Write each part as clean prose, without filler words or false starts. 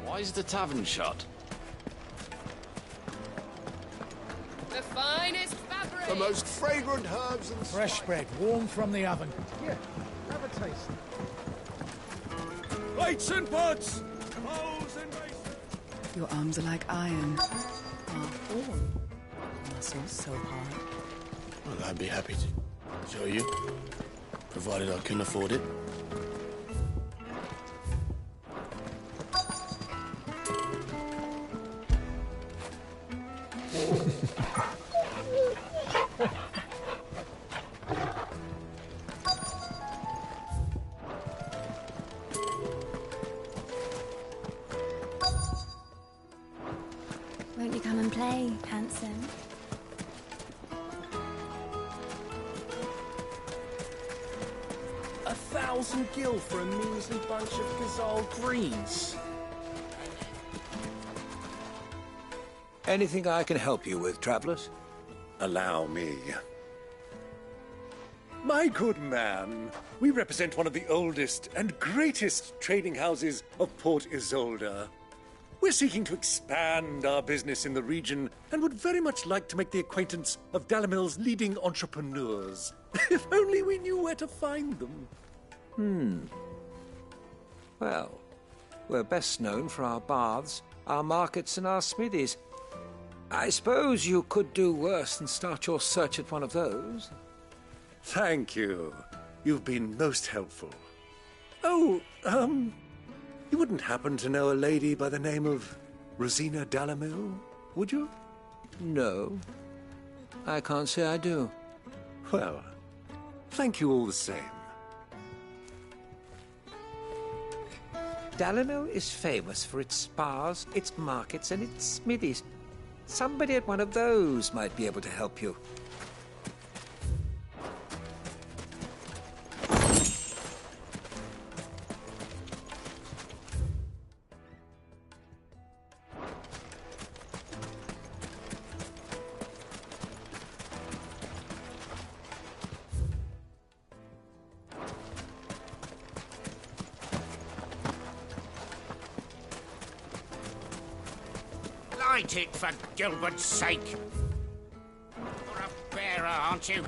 Why is the tavern shut? The finest fabric! The most fragrant herbs and fresh bread, warm from the oven. Yeah, have a taste. Plates and pots! Bowls and basins! Your arms are like iron. Half horn. Muscles so hard. Well, I'd be happy to show you, provided I can afford it. Won't you come and play, handsome? $1,000 for a measly bunch of Gazal greens. Anything I can help you with, travellers? Allow me. My good man, we represent one of the oldest and greatest trading houses of Port Isolde. We're seeking to expand our business in the region and would very much like to make the acquaintance of Dalimil's leading entrepreneurs. If only we knew where to find them. Well, we're best known for our baths, our markets, and our smithies. I suppose you could do worse than start your search at one of those. Thank you. You've been most helpful. Oh, you wouldn't happen to know a lady by the name of Rosina Dalimil, would you? No, I can't say I do. Well, thank you all the same. Dalimil is famous for its spas, its markets, and its smithies. Somebody at one of those might be able to help you. Light it, for Gilbert's sake! You're a bearer, aren't you?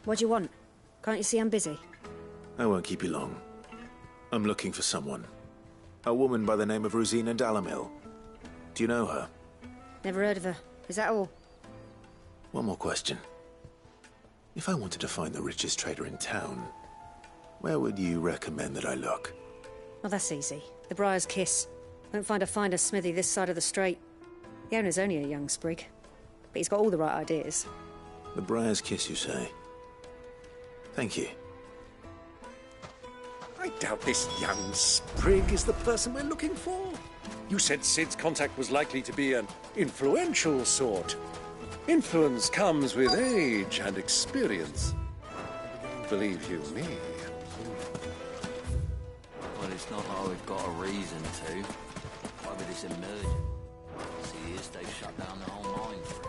What do you want? Can't you see I'm busy? I won't keep you long. I'm looking for someone. A woman by the name of Rosina Dalimil. Do you know her? Never heard of her. Is that all? One more question. If I wanted to find the richest trader in town, where would you recommend that I look? Oh, that's easy. The Briar's Kiss. Won't find a finer smithy this side of the strait. The owner's only a young sprig, but he's got all the right ideas. The Briar's Kiss, you say? Thank you. I doubt this young sprig is the person we're looking for. You said Sid's contact was likely to be an influential sort. Influence comes with age and experience. Believe you me. Well, it's not like we've got a reason to. Why would this emerge? See, years they've shut down the whole mine for it.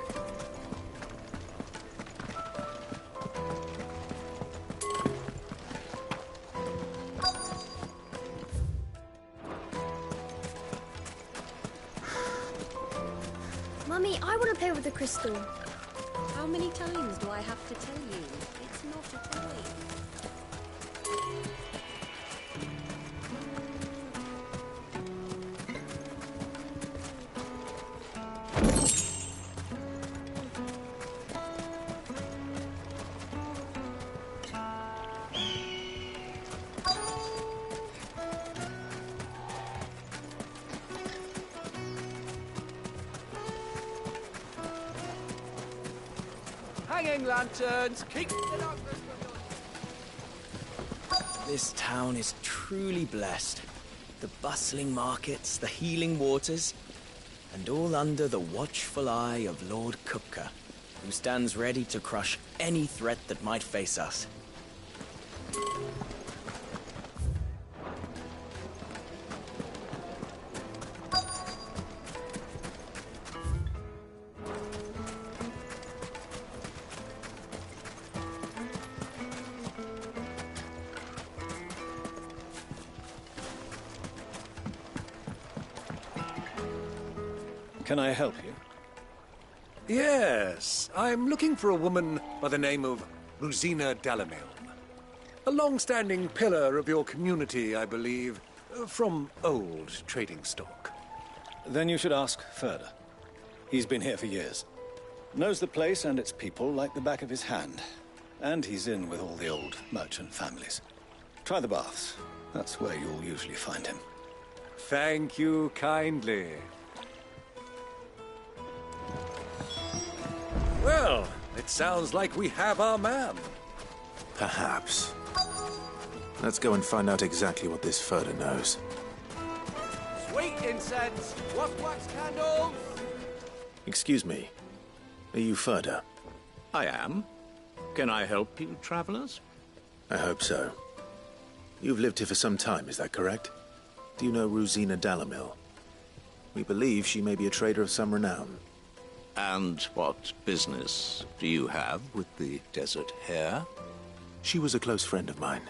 Mummy, I want to play with the crystal. How many times do I have to tell you? It's not a toy. Hanging lanterns, keep the darkness. This town is truly blessed. The bustling markets, the healing waters, and all under the watchful eye of Lord Kupka, who stands ready to crush any threat that might face us. Can I help you? Yes, I'm looking for a woman by the name of Rosina Dalamil. A long-standing pillar of your community, I believe, from old trading stock. Then you should ask Ferda. He's been here for years. Knows the place and its people like the back of his hand. And he's in with all the old merchant families. Try the baths. That's where you'll usually find him. Thank you kindly. Well, it sounds like we have our man. Perhaps. Let's go and find out exactly what this Ferda knows. Sweet incense! Wax candles! Excuse me. Are you Ferda? I am. Can I help you, travelers? I hope so. You've lived here for some time, is that correct? Do you know Rosina Dalamil? We believe she may be a trader of some renown. And what business do you have with the Desert Hare? She was a close friend of mine.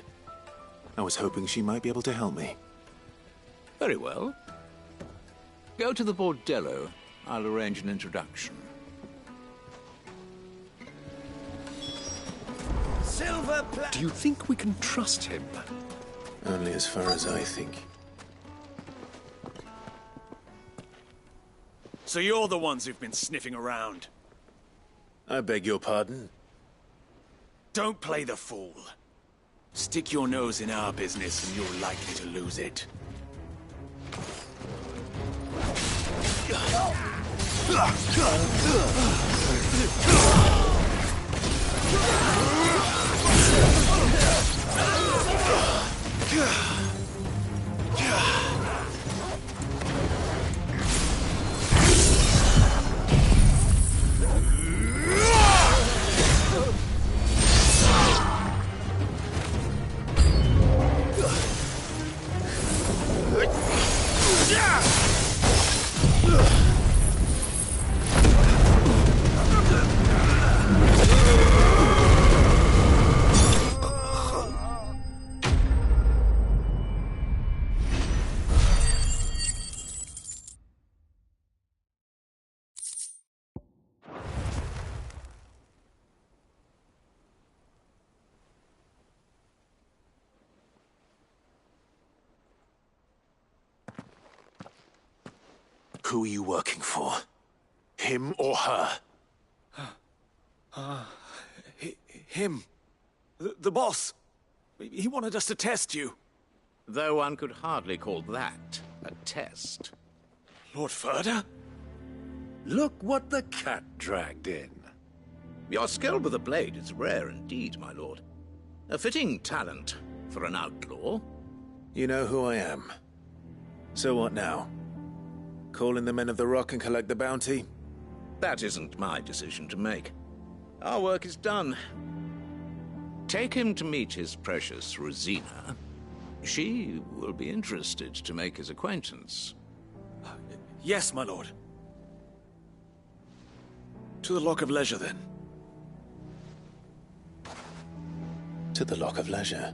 I was hoping she might be able to help me. Very well. Go to the Bordello. I'll arrange an introduction. Silver Do you think we can trust him? Only as far as I think. So you're the ones who've been sniffing around. I beg your pardon? Don't play the fool. Stick your nose in our business and you're likely to lose it. Who are you working for? Him or her? Him. The boss. He wanted us to test you. Though one could hardly call that a test. Lord Ferda? Look what the cat dragged in. Your skill with the blade is rare indeed, my lord. A fitting talent for an outlaw. You know who I am. So what now? Call in the Men of the Rock and collect the bounty? That isn't my decision to make. Our work is done. Take him to meet his precious Rosina. She will be interested to make his acquaintance. Yes, my lord. To the Lock of Leisure, then. To the Lock of Leisure.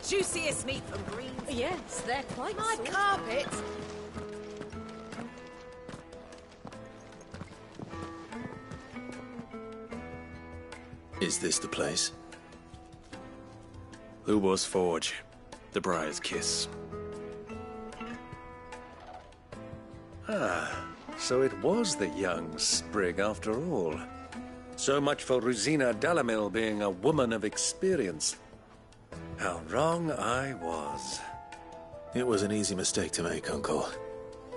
Juiciest meat from Greens. Yes, they're quite My soft. carpet. Is this the place? Lubos Forge. The Briar's Kiss. Ah, so it was the young sprig after all. So much for Rosina Dalamil being a woman of experience. How wrong I was. It was an easy mistake to make, Uncle.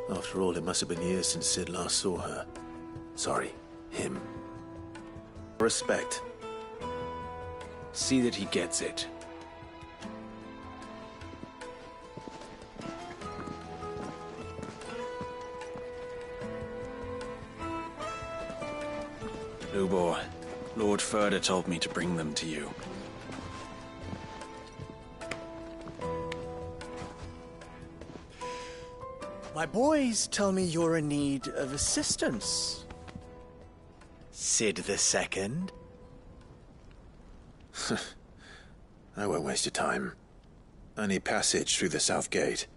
After all, it must have been years since Sid last saw her. Sorry, him. Respect. See that he gets it. Lubor, Lord Furder told me to bring them to you. My boys tell me you're in need of assistance. Sid the Second? I won't waste your time. I need passage through the south gate.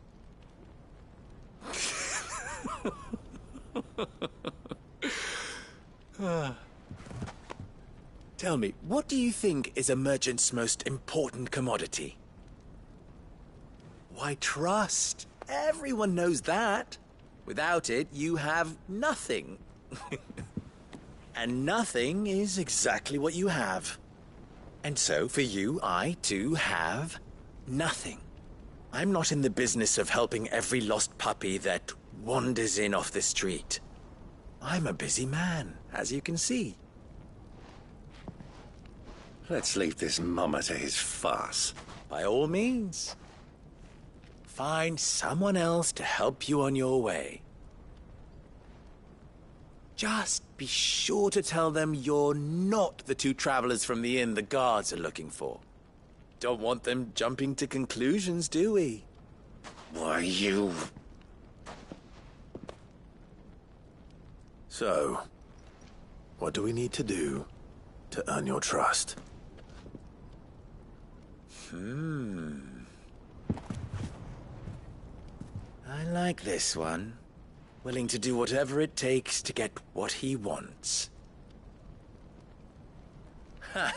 Tell me, what do you think is a merchant's most important commodity? Why, trust. Everyone knows that. Without it, you have nothing. And nothing is exactly what you have. And so, for you, I, too, have nothing. I'm not in the business of helping every lost puppy that wanders in off the street. I'm a busy man, as you can see. Let's leave this mummer to his farce. By all means. Find someone else to help you on your way. Just be sure to tell them you're not the two travelers from the inn the guards are looking for. Don't want them jumping to conclusions, do we? Why, you... So, what do we need to do to earn your trust? I like this one. Willing to do whatever it takes to get what he wants. Ha!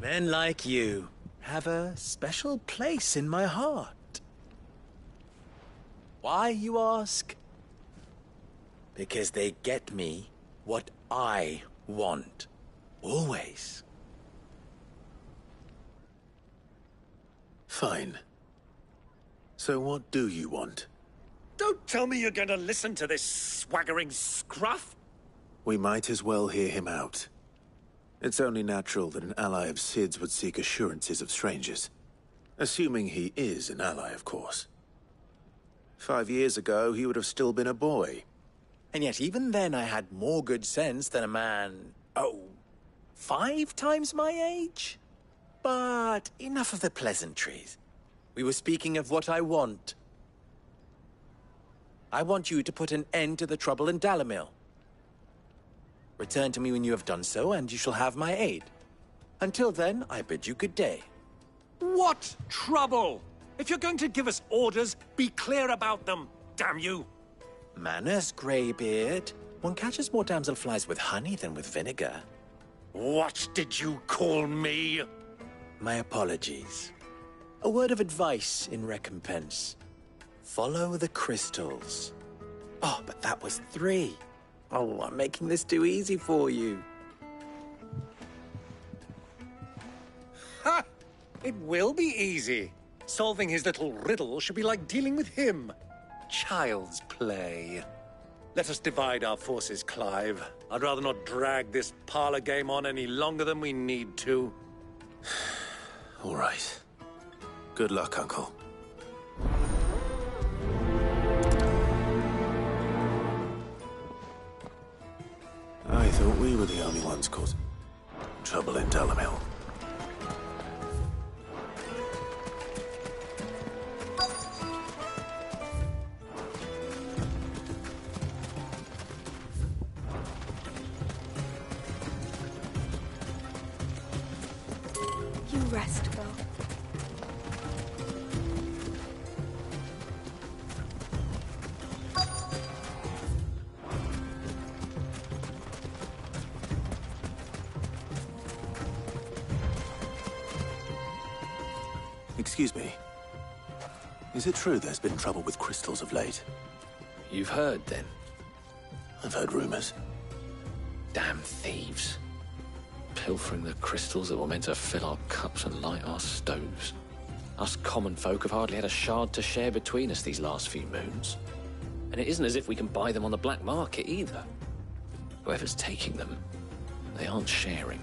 Men like you have a special place in my heart. Why, you ask? Because they get me what I want. Always. Fine. So what do you want? Don't tell me you're going to listen to this swaggering scruff! We might as well hear him out. It's only natural that an ally of Sid's would seek assurances of strangers. Assuming he is an ally, of course. 5 years ago, he would have still been a boy. And yet even then I had more good sense than a man... 5 times my age? But enough of the pleasantries. We were speaking of what I want. I want you to put an end to the trouble in Dalimil. Return to me when you have done so, and you shall have my aid. Until then, I bid you good day. What trouble? If you're going to give us orders, be clear about them, damn you! Manners, Greybeard. One catches more damselflies with honey than with vinegar. What did you call me? My apologies. A word of advice in recompense. Follow the crystals. Oh, but that was 3. Oh, I'm making this too easy for you. Ha! It will be easy. Solving his little riddle should be like dealing with him. Child's play. Let us divide our forces, Clive. I'd rather not drag this parlor game on any longer than we need to. All right. Good luck, Uncle. I thought we were the only ones causing trouble in Dalimil. You rest, girl. Excuse me. Is it true there's been trouble with crystals of late? You've heard, then? I've heard rumors. Damn thieves. Pilfering the crystals that were meant to fill our cups and light our stoves. Us common folk have hardly had a shard to share between us these last few moons. And it isn't as if we can buy them on the black market either. Whoever's taking them, they aren't sharing.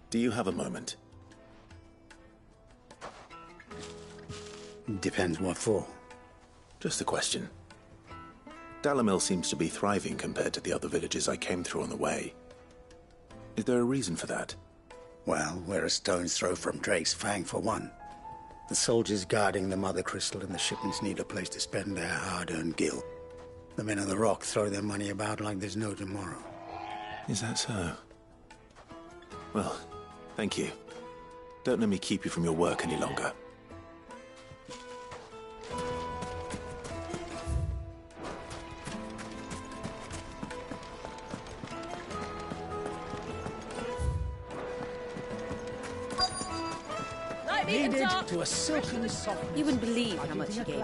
Do you have a moment? Depends what for. Just a question. Dalamil seems to be thriving compared to the other villages I came through on the way. Is there a reason for that? Well, we're a stone's throw from Drake's Fang, for one. The soldiers guarding the Mother Crystal and the shipments need a place to spend their hard-earned gil. The men of the Rock throw their money about like there's no tomorrow. Is that so? Well, thank you. Don't let me keep you from your work any longer. Needed to a silken softness. You wouldn't believe how much you gave me.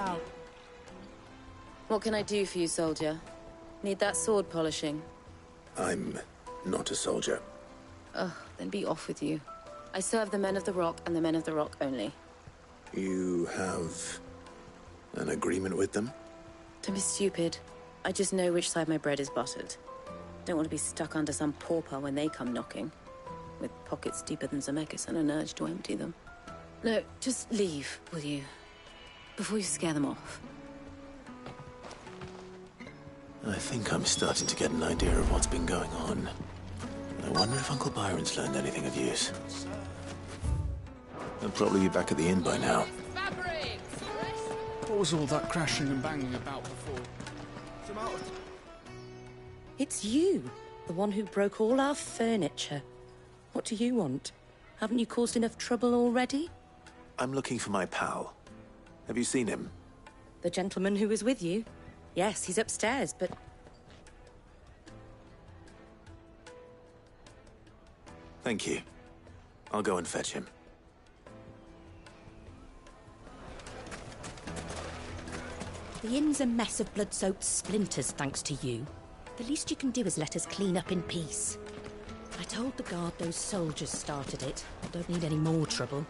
What can I do for you, soldier? Need that sword polishing? I'm not a soldier. Ugh, then be off with you. I serve the men of the Rock and the men of the Rock only. You have an agreement with them? Don't be stupid. I just know which side my bread is buttered. Don't want to be stuck under some pauper when they come knocking. With pockets deeper than Zemeckis and an urge to empty them. No, just leave, will you? Before you scare them off. I think I'm starting to get an idea of what's been going on. I wonder if Uncle Byron's learned anything of use. He'll probably be back at the inn by now. What was all that crashing and banging about before? It's you, the one who broke all our furniture. What do you want? Haven't you caused enough trouble already? I'm looking for my pal. Have you seen him? The gentleman who was with you? Yes, he's upstairs, but... Thank you. I'll go and fetch him. The inn's a mess of blood-soaked splinters, thanks to you. The least you can do is let us clean up in peace. I told the guard those soldiers started it. Don't need any more trouble.